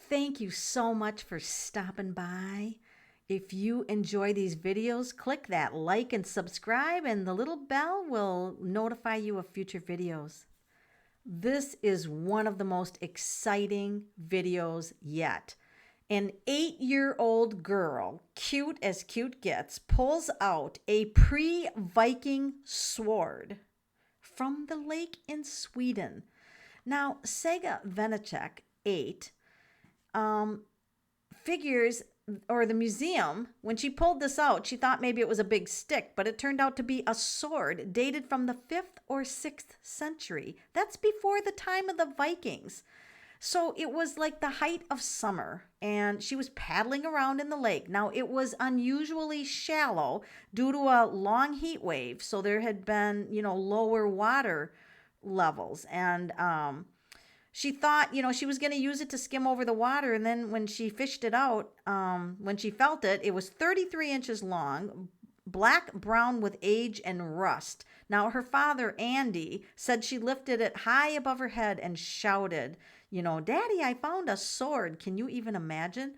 Thank you so much for stopping by. If you enjoy these videos, click that like and subscribe, and the little bell will notify you of future videos. This is one of the most exciting videos yet. An 8-year-old girl, cute as cute gets, pulls out a pre-Viking sword from the lake in Sweden. Now, Saga Vanecek, 8, figures, or the museum, when she pulled this out, she thought maybe it was a big stick, but it turned out to be a sword dated from the 5th or 6th century. That's before the time of the Vikings. So it was like the height of summer, and she was paddling around in the lake. Now, it was unusually shallow due to a long heat wave, so there had been, lower water levels. And she thought, she was going to use it to skim over the water. And then when she fished it out, when she felt it, it was 33 inches long, black brown with age and rust. Now, her father, Andy, said she lifted it high above her head and shouted, Daddy, I found a sword. Can you even imagine?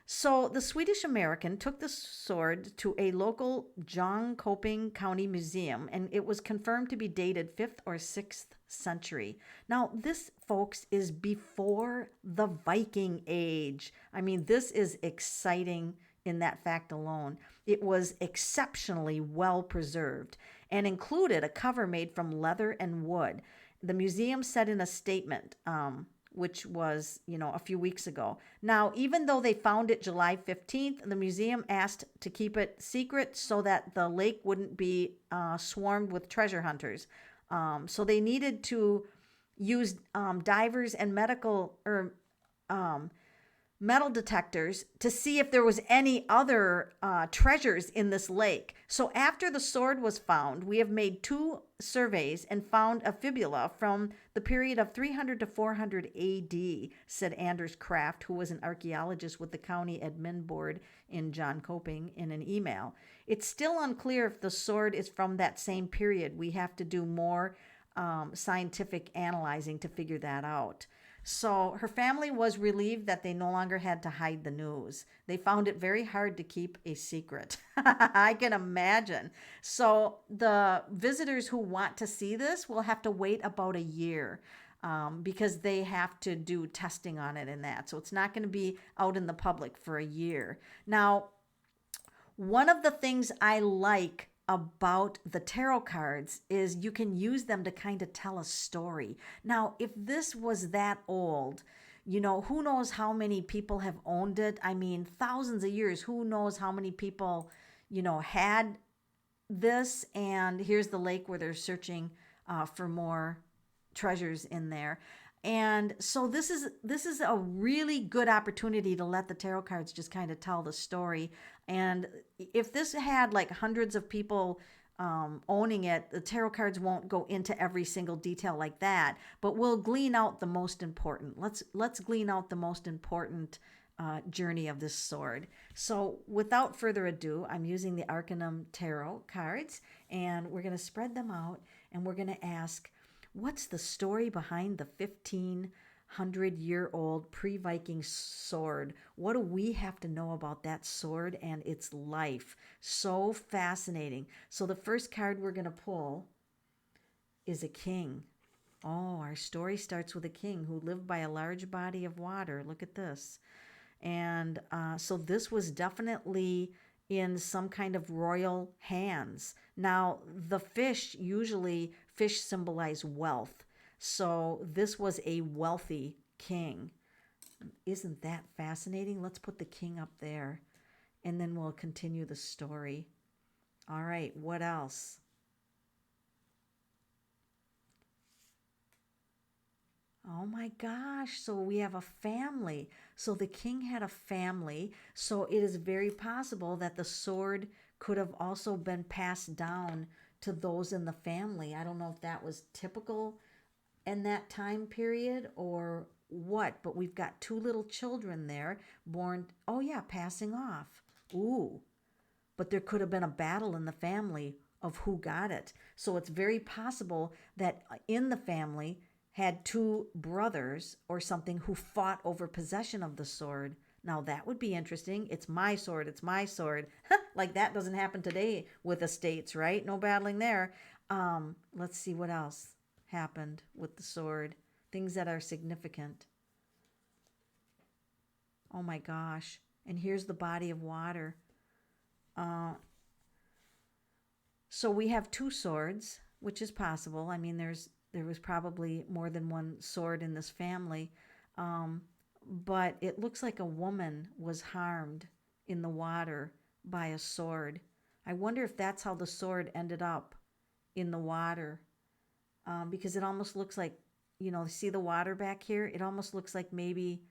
So the Swedish American took the sword to a local Jönköping County museum, and it was confirmed to be dated 5th or 6th century. Now, this, folks, is before the Viking Age. I mean, this is exciting in that fact alone. It was exceptionally well preserved and included a cover made from leather and wood. The museum said in a statement, which was, a few weeks ago. Now, even though they found it July 15th, the museum asked to keep it secret so that the lake wouldn't be swarmed with treasure hunters. So they needed to use divers and metal detectors to see if there was any other treasures in this lake. So after the sword was found, we have made 2 surveys and found a fibula from the period of 300 to 400 AD, said Anders Kraft, who was an archaeologist with the county admin board in Jönköping, in an email. It's still unclear if the sword is from that same period. We have to do more scientific analyzing to figure that out. So her family was relieved that they no longer had to hide the news. They found it very hard to keep a secret. I can imagine. So the visitors who want to see this will have to wait about a year because they have to do testing on it and that. So it's not going to be out in the public for a year. Now, one of the things I like about the tarot cards is you can use them to kind of tell a story. Now, if this was that old, who knows how many people have owned it? I mean, thousands of years. Who knows how many people, had this? And here's the lake where they're searching for more treasures in there. And so this is a really good opportunity to let the tarot cards just kind of tell the story. And if this had like hundreds of people owning it, the tarot cards won't go into every single detail like that, but we'll glean out the most important. Let's glean out the most important journey of this sword. So without further ado, I'm using the Arcanum Tarot cards, and we're going to spread them out, and we're going to ask, what's the story behind the 1,500-year-old pre-Viking sword? What do we have to know about that sword and its life? So fascinating. So the first card we're going to pull is a king. Oh, our story starts with a king who lived by a large body of water. Look at this. And so this was definitely in some kind of royal hands. Now, the fish symbolize wealth. So this was a wealthy king. Isn't that fascinating? Let's put the king up there, and then we'll continue the story. All right, what else? Oh my gosh, so we have a family. So the king had a family. So it is very possible that the sword could have also been passed down to those in the family. I don't know if that was typical in that time period or what, but we've got 2 little children there born. Oh yeah, passing off. Ooh, but there could have been a battle in the family of who got it. So it's very possible that in the family had two brothers or something who fought over possession of the sword. Now that would be interesting. It's my sword. It's my sword. Like that doesn't happen today with estates, right? No battling there. Let's see what else happened with the sword. Things that are significant. Oh my gosh. And here's the body of water. So we have two swords, which is possible. I mean, there was probably more than one sword in this family. But it looks like a woman was harmed in the water by a sword. I wonder if that's how the sword ended up in the water. Because it almost looks like, see the water back here? It almost looks like maybe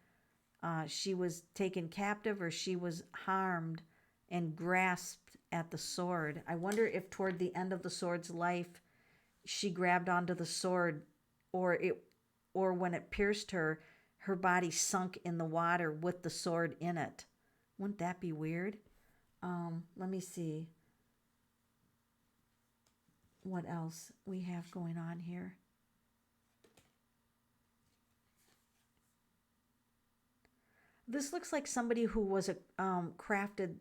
she was taken captive or she was harmed and grasped at the sword. I wonder if toward the end of the sword's life, she grabbed onto the sword, or when it pierced her, her body sunk in the water with the sword in it. Wouldn't that be weird? Let me see what else we have going on here. This looks like somebody who was crafted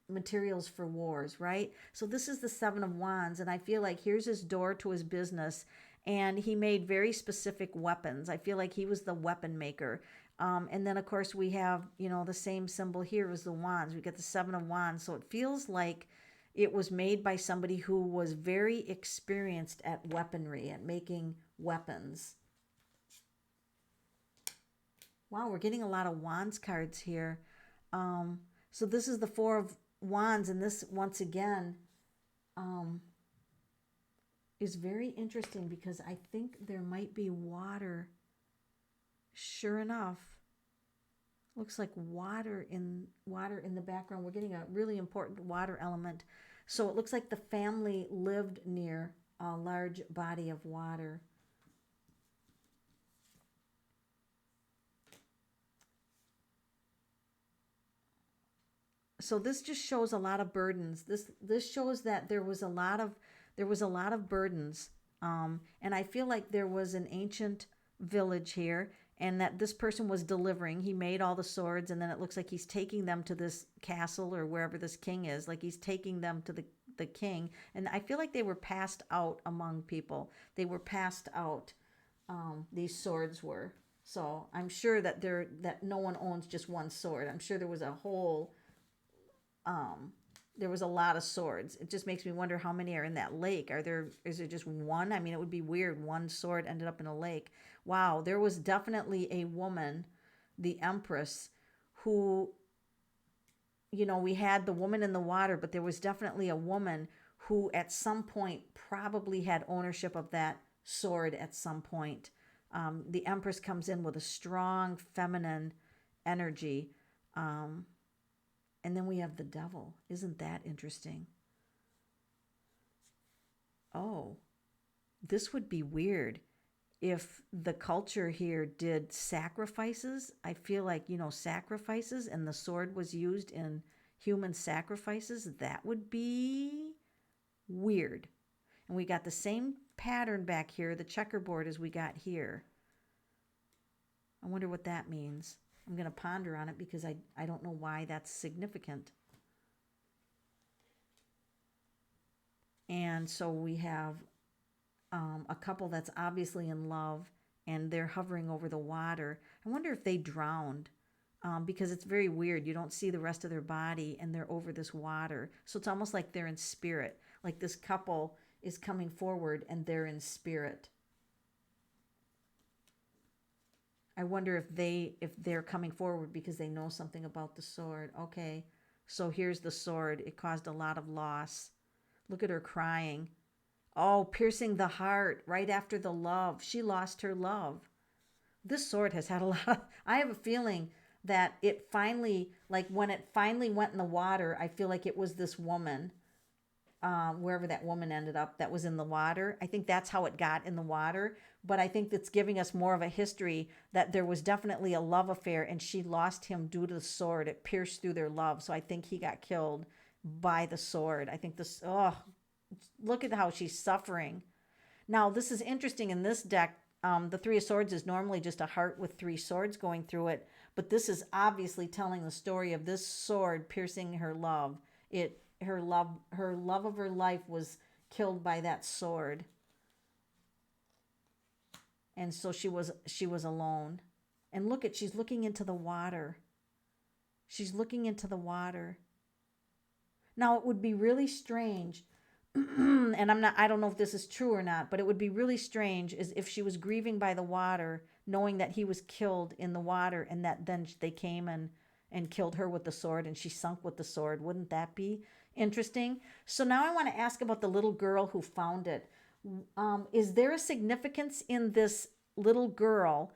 materials for wars, right? So this is the Seven of Wands, and I feel like here's his door to his business, and he made very specific weapons. I feel like he was the weapon maker. And then, of course, we have, the same symbol here as the wands. We get the Seven of Wands. So it feels like it was made by somebody who was very experienced at weaponry, at making weapons. Wow, we're getting a lot of wands cards here. So this is the Four of Wands, and this, once again, is very interesting because I think there might be water. Sure enough, looks like water in the background. We're getting a really important water element. So it looks like the family lived near a large body of water. So this just shows a lot of burdens. This shows that there was a lot of burdens, and I feel like there was an ancient village here, and that this person was delivering. He made all the swords, and then it looks like he's taking them to this castle or wherever this king is. Like he's taking them to the king, and I feel like they were passed out among people. They were passed out. These swords were. So I'm sure that that no one owns just one sword. I'm sure there was a whole. There was a lot of swords. It just makes me wonder how many are in that lake. Is there just one? I mean, it would be weird. One sword ended up in a lake. Wow, there was definitely a woman, the Empress, who, we had the woman in the water, but there was definitely a woman who at some point probably had ownership of that sword at some point. The Empress comes in with a strong feminine energy. And then we have the devil. Isn't that interesting? Oh, this would be weird if the culture here did sacrifices. I feel like, sacrifices, and the sword was used in human sacrifices. That would be weird. And we got the same pattern back here, the checkerboard, as we got here. I wonder what that means. I'm going to ponder on it because I don't know why that's significant. And so we have a couple that's obviously in love, and they're hovering over the water. I wonder if they drowned, because it's very weird. You don't see the rest of their body, and they're over this water. So it's almost like they're in spirit. Like this couple is coming forward, and they're in spirit. I wonder if they're coming forward because they know something about the sword. Okay, so here's the sword. It caused a lot of loss. Look at her crying. Oh, piercing the heart right after the love. She lost her love. This sword has had a lot of, I have a feeling that it finally, like when it finally went in the water, I feel like it was this woman, wherever that woman ended up, that was in the water. I think that's how it got in the water. But I think that's giving us more of a history that there was definitely a love affair, and she lost him due to the sword. It pierced through their love. So I think he got killed by the sword. I think look at how she's suffering. Now, this is interesting in this deck. The Three of Swords is normally just a heart with three swords going through it, but this is obviously telling the story of this sword piercing her love. Her love of her life was killed by that sword. And so she was alone. And look at, she's looking into the water. She's looking into the water. Now it would be really strange, and I don't know if this is true or not, but it would be really strange is if she was grieving by the water, knowing that he was killed in the water, and that then they came and killed her with the sword, and she sunk with the sword. Wouldn't that be interesting? So now I want to ask about the little girl who found it. Is there a significance in this little girl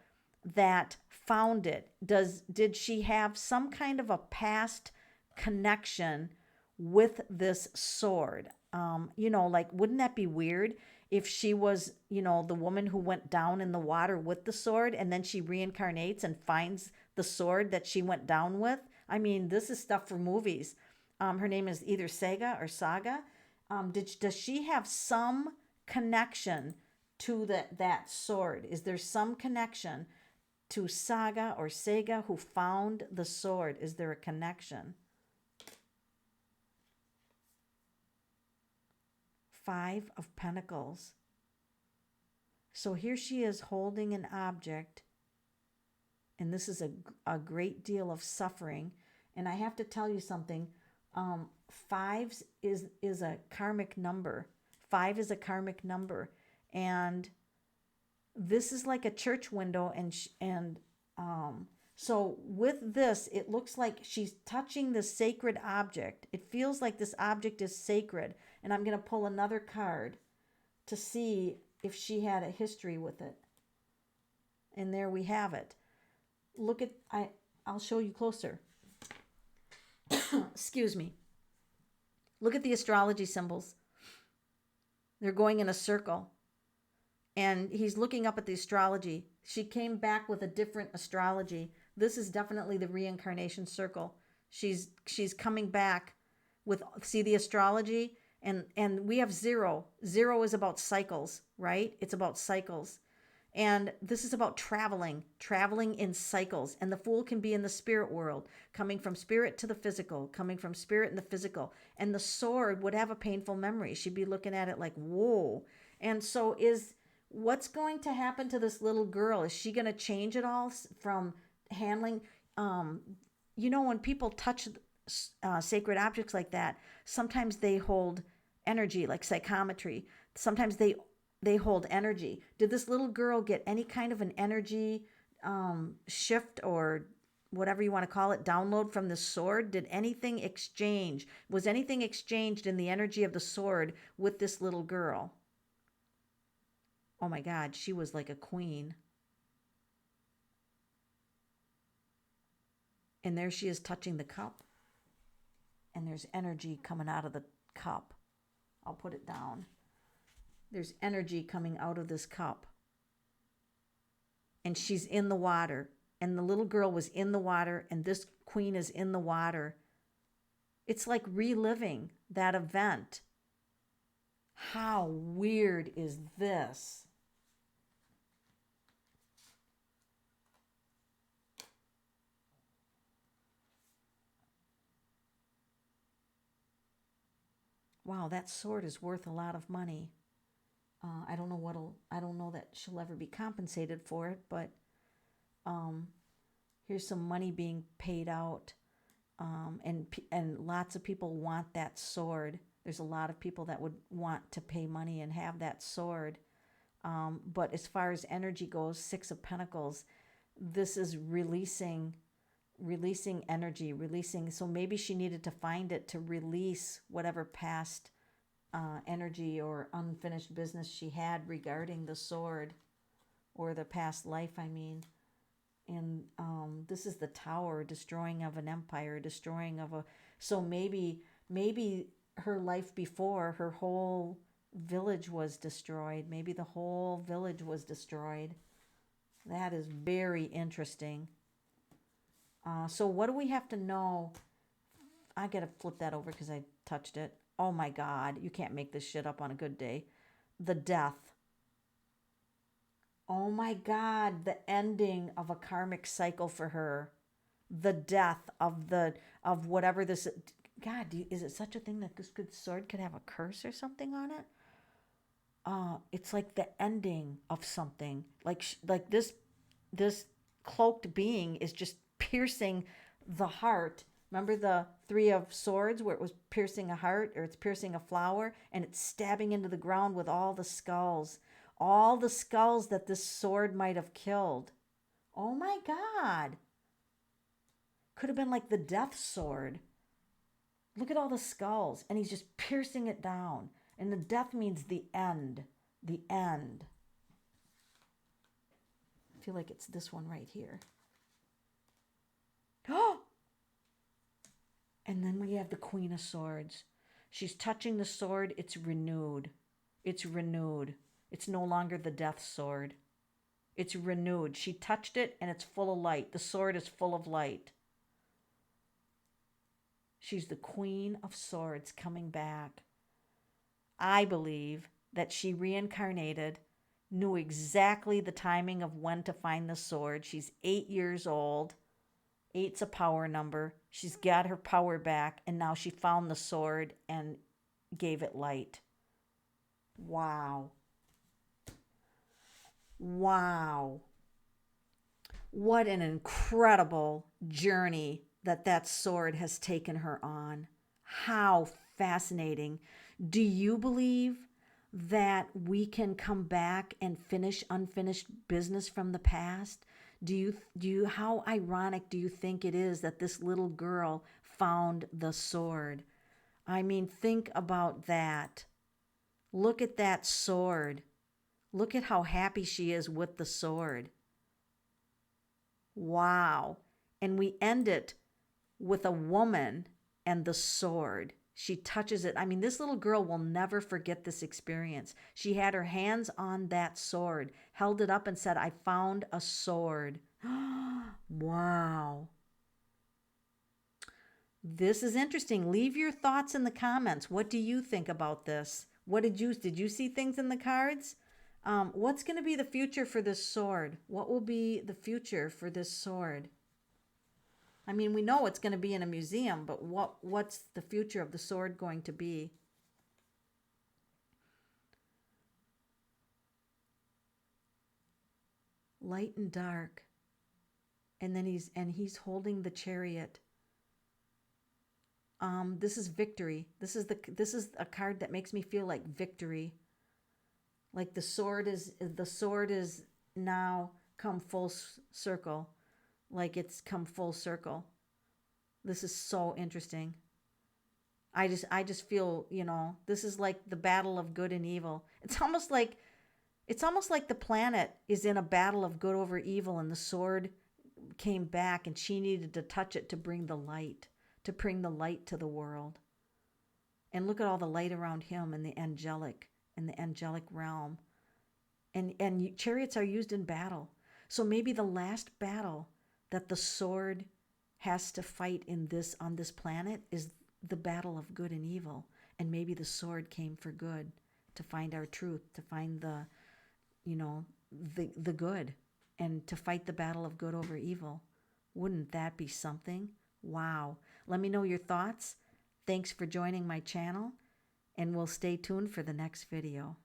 that found it? Did she have some kind of a past connection with this sword? Like, wouldn't that be weird if she was, the woman who went down in the water with the sword, and then she reincarnates and finds the sword that she went down with? I mean, this is stuff for movies. Her name is either Saga or Saga. Does she have some connection to that sword? Is there some connection to Saga or Saga who found the sword? Is there a connection? Five of Pentacles. So here she is holding an object, and this is a great deal of suffering. And I have to tell you something. Fives is a karmic number. 5 is a karmic number, and this is like a church window. So with this, it looks like she's touching the sacred object. It feels like this object is sacred. And I'm going to pull another card to see if she had a history with it. And there we have it. Look at, I'll show you closer. Excuse me. Look at the astrology symbols. They're going in a circle. And he's looking up at the astrology. She came back with a different astrology. This is definitely the reincarnation circle. She's coming back with, see the astrology? And we have 0. 0 is about cycles, right? It's about cycles. And this is about traveling in cycles. And the Fool can be in the spirit world, coming from spirit to the physical, coming from spirit in the physical. And the sword would have a painful memory. She'd be looking at it like, whoa. And so what's going to happen to this little girl? Is she going to change it all from handling? When people touch sacred objects like that, sometimes they hold energy, like psychometry. Sometimes they hold energy. Did this little girl get any kind of an energy shift, or whatever you want to call it, download from the sword? Did anything exchange? Was anything exchanged in the energy of the sword with this little girl? Oh my God, she was like a queen. And there she is touching the cup. And there's energy coming out of the cup. I'll put it down. There's energy coming out of this cup. And she's in the water. And the little girl was in the water, and this queen is in the water. It's like reliving that event. How weird is this? Wow, that sword is worth a lot of money. I don't know that she'll ever be compensated for it, but here's some money being paid out. And lots of people want that sword. There's a lot of people that would want to pay money and have that sword. But as far as energy goes, 6 of Pentacles, this is releasing energy, so maybe she needed to find it to release whatever past energy or unfinished business she had regarding the sword, or the past life, I mean. And this is the Tower, destroying of an empire, so maybe her life before, her whole village was destroyed. Maybe the whole village was destroyed. That is very interesting. So what do we have to know? I got to flip that over because I touched it. Oh my God, you can't make this shit up on a good day. The Death. Oh my God, the ending of a karmic cycle for her. The death of whatever this. God, is it such a thing that this good sword could have a curse or something on it? It's like the ending of something. Like this cloaked being is just piercing the heart. Remember the three of swords where it was piercing a heart, or it's piercing a flower, and it's stabbing into the ground with all the skulls. All the skulls that this sword might have killed. Oh my God. Could have been like the death sword. Look at all the skulls, and he's just piercing it down. And the death means the end. The end. I feel like it's this one right here. Oh! And then we have the Queen of Swords. She's touching the sword. It's renewed. It's renewed. It's no longer the death sword. It's renewed. She touched it, and it's full of light. The sword is full of light. She's the Queen of Swords coming back. I believe that she reincarnated, knew exactly the timing of when to find the sword. She's 8 years old. 8's a power number. She's got her power back, and now she found the sword and gave it light. Wow. Wow. What an incredible journey that sword has taken her on. How fascinating. Do you believe that we can come back and finish unfinished business from the past? Do you how ironic do you think it is that this little girl found the sword? I mean, think about that. Look at that sword. Look at how happy she is with the sword. Wow. And we end it with a woman and the sword. She touches it. I mean, this little girl will never forget this experience. She had her hands on that sword, held it up and said, I found a sword. Wow. This is interesting. Leave your thoughts in the comments. What do you think about this? Did you see things in the cards? What's going to be the future for this sword? What will be the future for this sword? I mean, we know it's going to be in a museum, but what's the future of the sword going to be? Light and dark. And then he's holding the chariot. This is victory. This is a card that makes me feel like victory. Like the sword is now come full circle. Like it's come full circle. This is so interesting. I just feel, this is like the battle of good and evil. It's almost like the planet is in a battle of good over evil, and the sword came back and she needed to touch it to bring the light to the world. And look at all the light around him and the angelic realm. And chariots are used in battle. So maybe the last battle that the sword has to fight on this planet is the battle of good and evil. And maybe the sword came for good, to find our truth, to find the good, and to fight the battle of good over evil. Wouldn't that be something? Wow. Let me know your thoughts. Thanks for joining my channel, and we'll stay tuned for the next video.